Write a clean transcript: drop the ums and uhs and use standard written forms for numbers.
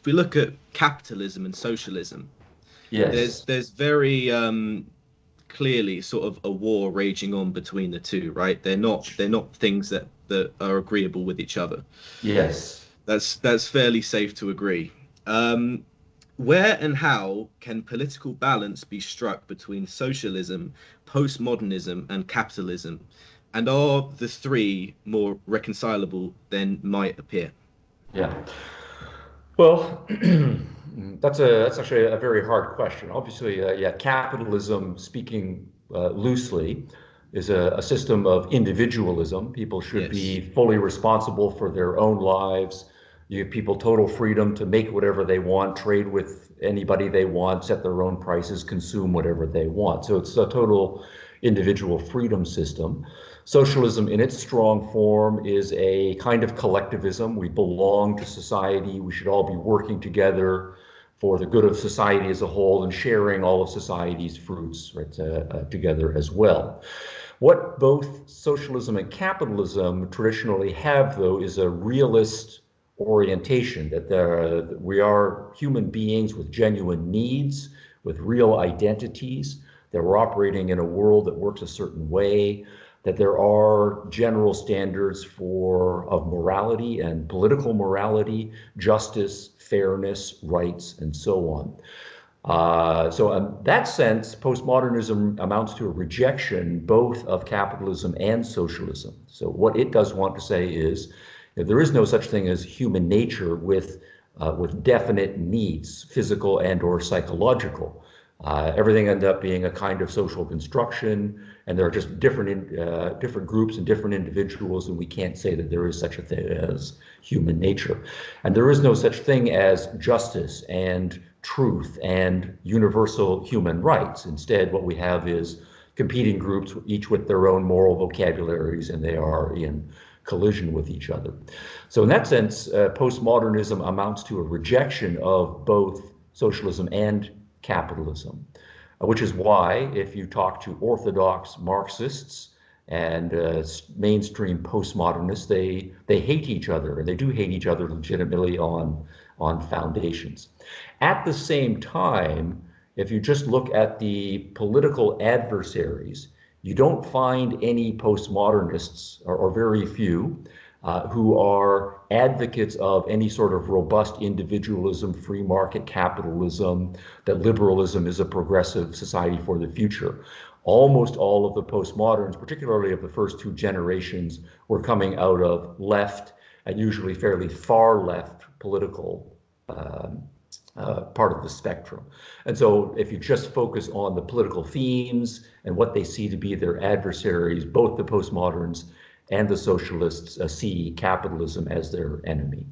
if we look at capitalism and socialism, Yes. there's very clearly sort of a war raging on between the two, right? They're not things that are agreeable with each other. Yes. That's fairly safe to agree. Um, where and how can political balance be struck between socialism, postmodernism, and capitalism? And are the three more reconcilable than might appear? Yeah. Well, that's actually a very hard question. Obviously, yeah, capitalism, speaking loosely, is a system of individualism. People should Yes. be fully responsible for their own lives. You give people total freedom to make whatever they want, trade with anybody they want, set their own prices, consume whatever they want. So it's a total individual freedom system. Socialism, in its strong form, is a kind of collectivism. We belong to society. We should all be working together for the good of society as a whole and sharing all of society's fruits, right, together as well. What both socialism and capitalism traditionally have, though, is a realist orientation that we are human beings with genuine needs, with real identities, that we're operating in a world that works a certain way, that there are general standards of morality and political morality, justice, fairness, rights, and so on. So in that sense, postmodernism amounts to a rejection both of capitalism and socialism. So what it does want to say is that there is no such thing as human nature with definite needs, physical and or psychological. Everything ends up being a kind of social construction, and there are just different groups and different individuals, and we can't say that there is such a thing as human nature. And there is no such thing as justice and truth and universal human rights. Instead, what we have is competing groups, each with their own moral vocabularies, and they are in collision with each other. So in that sense, postmodernism amounts to a rejection of both socialism and capitalism, which is why if you talk to orthodox Marxists and mainstream postmodernists, they hate each other, and they do hate each other legitimately on foundations. At the same time, if you just look at the political adversaries, you don't find any postmodernists, or very few, who are advocates of any sort of robust individualism, free market capitalism, that liberalism is a progressive society for the future. Almost all of the postmoderns, particularly of the first two generations, were coming out of left and usually fairly far left political part of the spectrum. And so if you just focus on the political themes and what they see to be their adversaries, both the postmoderns and the socialists see capitalism as their enemy.